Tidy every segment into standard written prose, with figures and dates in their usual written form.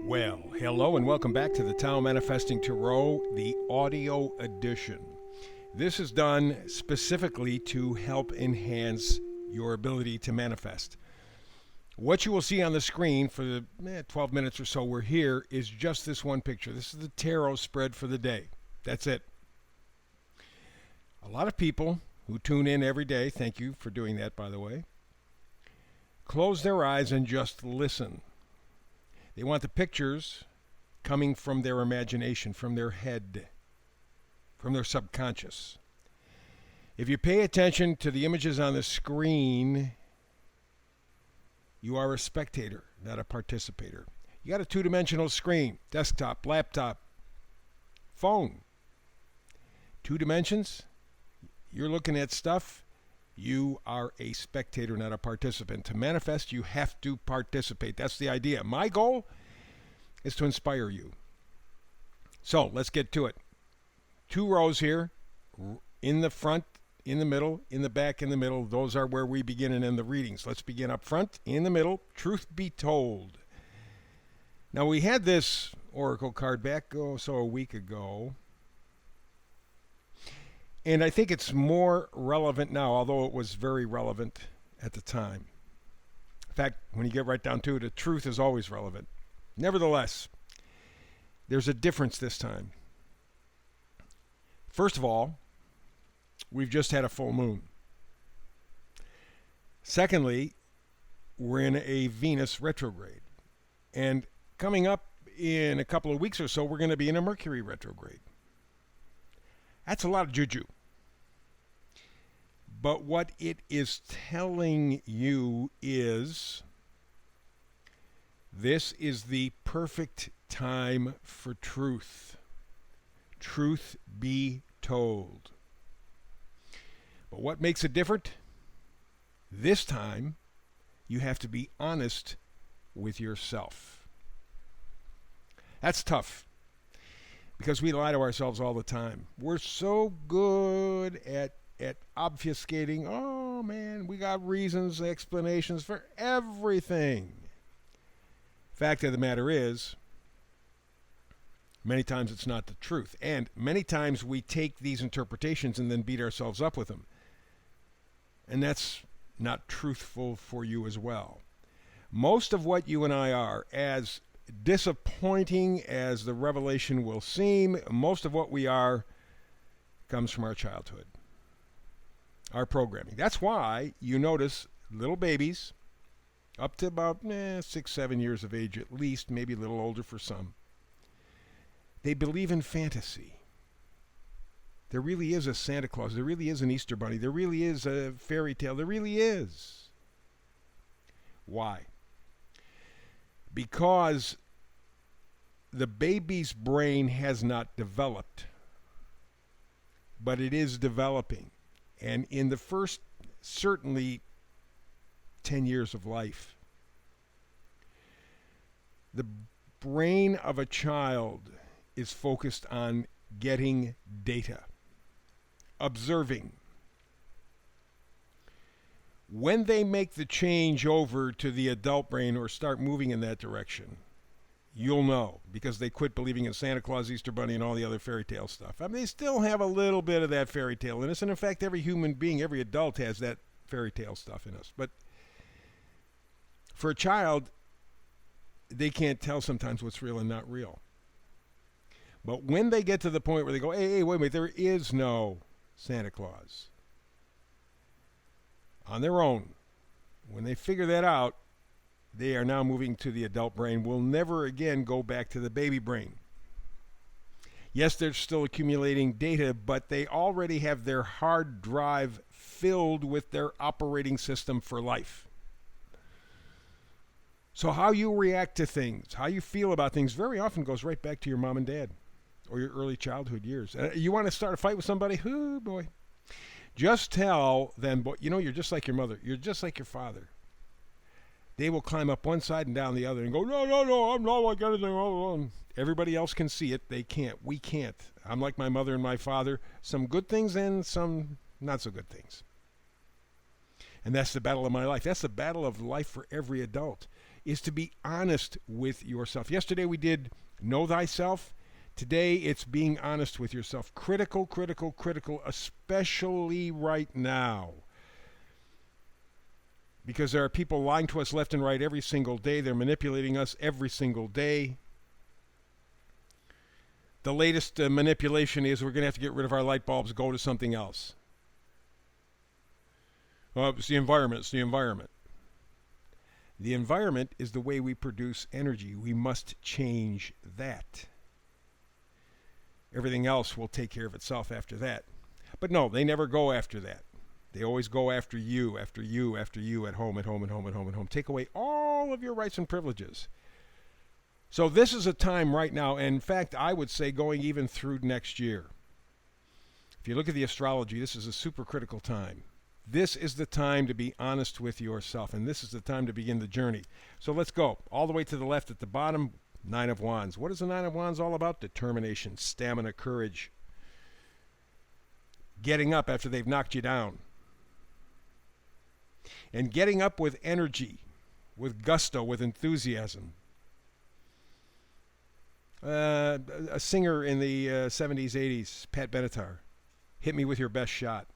Well, hello and welcome back to the Tao Manifesting Tarot, the audio edition. This is done specifically to help enhance your ability to manifest. What you will see on the screen for the 12 minutes or so we're here is just this one picture. This is the tarot spread for the day. That's it. A lot of people who tune in every day, thank you for doing that, by the way, close their eyes and just listen. They want the pictures coming from their imagination, from their head, from their subconscious. If you pay attention to the images on the screen, you are a spectator, not a participator. You got a two-dimensional screen, desktop, laptop, phone. 2 dimensions, you're looking at stuff. You are a spectator, not a participant. To manifest, you have to participate. That's the idea. My goal is to inspire you. So let's get to it. 2 rows here, in the front, in the middle, in the back, in the middle. Those are where we begin and end the readings. Let's begin up front, in the middle. Truth be told. Now we had this oracle card back a week ago. And I think it's more relevant now, although it was very relevant at the time. In fact, when you get right down to it, the truth is always relevant. Nevertheless, there's a difference this time. First of all, we've just had a full moon. Secondly, we're in a Venus retrograde. And coming up in a couple of weeks or so, we're going to be in a Mercury retrograde. That's a lot of juju. But what it is telling you is this is the perfect time for truth. Truth be told. But what makes it different? This time, you have to be honest with yourself. That's tough. Because we lie to ourselves all the time. We're so good at obfuscating. Oh, man, we got reasons, explanations for everything. Fact of the matter is, many times it's not the truth. And many times we take these interpretations and then beat ourselves up with them. And that's not truthful for you as well. Most of what you and I are, as disappointing as the revelation will seem, most of what we are comes from our childhood, our programming. That's why you notice little babies up to about 6-7 years of age at least, maybe a little older for some. They believe in fantasy. There really is a Santa Claus. There really is an Easter Bunny. There really is a fairy tale. There really is. Why? Because the baby's brain has not developed, but it is developing. And in the first, certainly, 10 years of life, the brain of a child is focused on getting data, observing. When they make the change over to the adult brain or start moving in that direction, you'll know, because they quit believing in Santa Claus, Easter Bunny, and all the other fairy tale stuff. I mean, they still have a little bit of that fairy tale in us, and in fact, every human being, every adult has that fairy tale stuff in us. But for a child, they can't tell sometimes what's real and not real. But when they get to the point where they go, hey, wait a minute, there is no Santa Claus, on their own, when they figure that out, they are now moving to the adult brain. Will never again go back to the baby brain. Yes, they're still accumulating data, but they already have their hard drive filled with their operating system for life. So how you react to things, how you feel about things, very often goes right back to your mom and dad or your early childhood years. You want to start a fight with somebody? Oh, boy. Just tell them, you're just like your mother. You're just like your father. They will climb up one side and down the other and go, no, I'm not like anything. Everybody else can see it. They can't. We can't. I'm like my mother and my father. Some good things and some not so good things. And that's the battle of my life. That's the battle of life for every adult. is to be honest with yourself. Yesterday we did know thyself. Today it's being honest with yourself. Critical, critical, critical, especially right now. Because there are people lying to us left and right every single day. They're manipulating us every single day. The latest manipulation is we're going to have to get rid of our light bulbs, go to something else. Well, it's the environment. It's the environment. The environment is the way we produce energy. We must change that. Everything else will take care of itself after that. But no, they never go after that. They always go after you, after you, after you, at home, at home, at home, at home, at home. Take away all of your rights and privileges. So this is a time right now, and in fact, I would say going even through next year. If you look at the astrology, this is a super critical time. This is the time to be honest with yourself, and this is the time to begin the journey. So let's go all the way to the left at the bottom. Nine of Wands. What is the Nine of Wands all about? Determination, stamina, courage. Getting up after they've knocked you down. And getting up with energy, with gusto, with enthusiasm. A singer in the 70s, 80s, Pat Benatar, hit me with your best shot.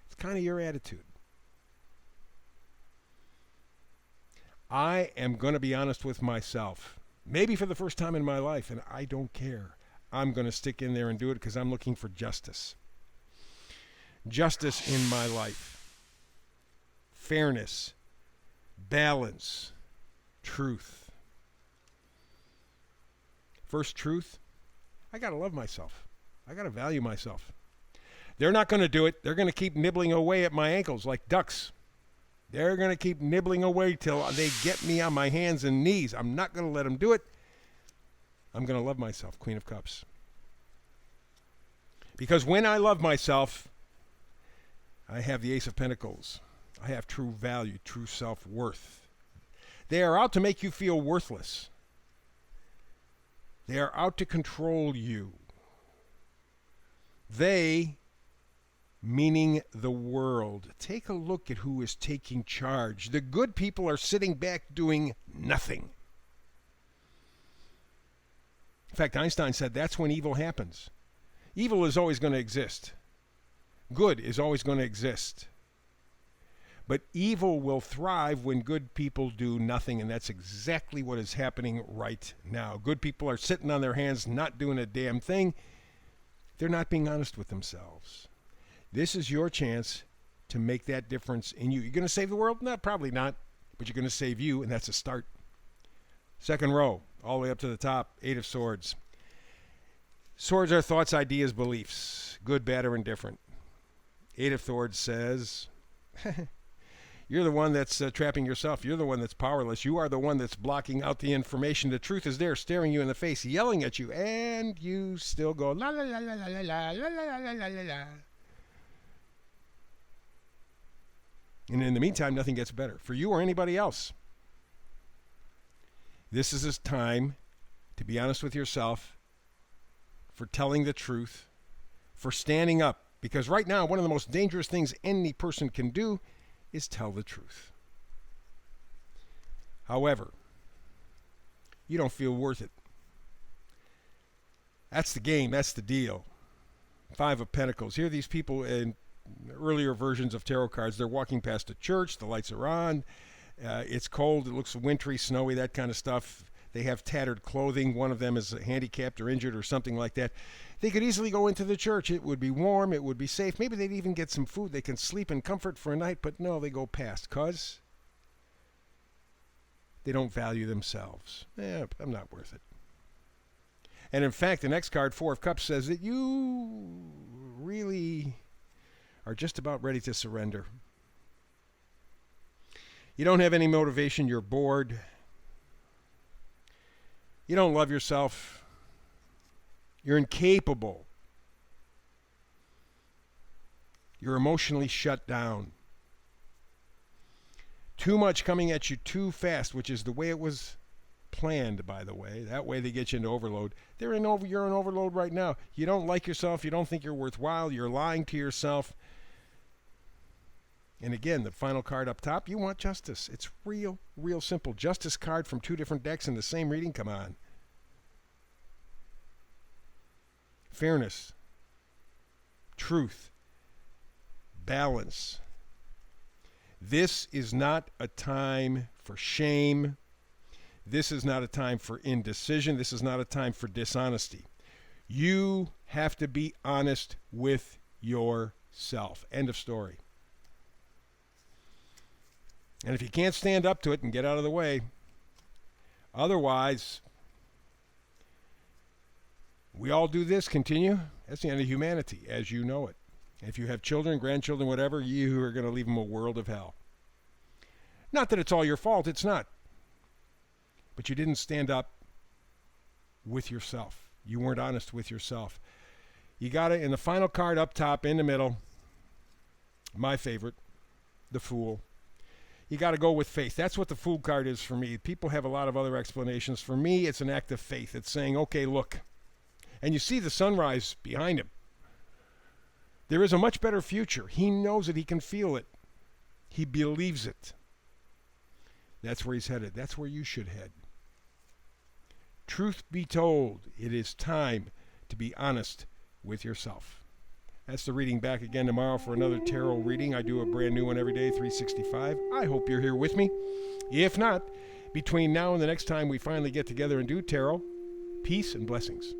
It's kind of your attitude. I am going to be honest with myself. Maybe for the first time in my life, and I don't care. I'm going to stick in there and do it because I'm looking for justice. Justice in my life. Fairness. Balance. Truth. First truth, I got to love myself. I got to value myself. They're not going to do it. They're going to keep nibbling away at my ankles like ducks. They're going to keep nibbling away till they get me on my hands and knees. I'm not going to let them do it. I'm going to love myself, Queen of Cups. Because when I love myself, I have the Ace of Pentacles. I have true value, true self-worth. They are out to make you feel worthless. They are out to control you. They, meaning the world. Take a look at who is taking charge. The good people are sitting back doing nothing. In fact, Einstein said that's when evil happens. Evil is always going to exist. Good is always going to exist. But evil will thrive when good people do nothing, and that's exactly what is happening right now. Good people are sitting on their hands, not doing a damn thing. They're not being honest with themselves. This is your chance to make that difference in you. You're going to save the world? No, probably not. But you're going to save you, and that's a start. Second row, all the way up to the top, Eight of Swords. Swords are thoughts, ideas, beliefs, good, bad, or indifferent. Eight of Swords says, you're the one that's trapping yourself. You're the one that's powerless. You are the one that's blocking out the information. The truth is there, staring you in the face, yelling at you, and you still go, la, la, la, la, la, la, la, la, la, la, la, la. And in the meantime, nothing gets better for you or anybody else. This is a time to be honest with yourself, for telling the truth, for standing up. Because right now, one of the most dangerous things any person can do is tell the truth. However, you don't feel worth it. That's the game. That's the deal. Five of Pentacles. Here are these people in earlier versions of tarot cards. They're walking past a church. The lights are on. It's cold. It looks wintry, snowy, that kind of stuff. They have tattered clothing. One of them is handicapped or injured or something like that. They could easily go into the church. It would be warm. It would be safe. Maybe they'd even get some food. They can sleep in comfort for a night. But no, they go past because they don't value themselves. I'm not worth it. And in fact, the next card, Four of Cups, says that you really are just about ready to surrender. You don't have any motivation. You're bored. You don't love yourself. You're incapable. You're emotionally shut down. Too much coming at you too fast, which is the way it was planned, by the way. That way they get you into overload. You're in overload right now. You don't like yourself. You don't think you're worthwhile. You're lying to yourself. And again, the final card up top, you want justice. It's real simple. Justice card from 2 different decks in the same reading. Come on. Fairness. Truth. Balance. This is not a time for shame. This is not a time for indecision. This is not a time for dishonesty. You have to be honest with yourself. End of story. And if you can't stand up to it and get out of the way, otherwise, we all do this, continue. That's the end of humanity as you know it. If you have children, grandchildren, whatever, you are going to leave them a world of hell. Not that it's all your fault, it's not. But you didn't stand up with yourself. You weren't honest with yourself. You got it in the final card up top, in the middle, my favorite, the Fool. You got to go with faith. That's what the Fool card is for me. People have a lot of other explanations. For me, it's an act of faith. It's saying, okay, look. And you see the sunrise behind him. There is a much better future. He knows it. He can feel it. He believes it. That's where he's headed. That's where you should head. Truth be told, it is time to be honest with yourself. That's the reading. Back again tomorrow for another tarot reading. I do a brand new one every day, 365. I hope you're here with me. If not, between now and the next time we finally get together and do tarot, peace and blessings.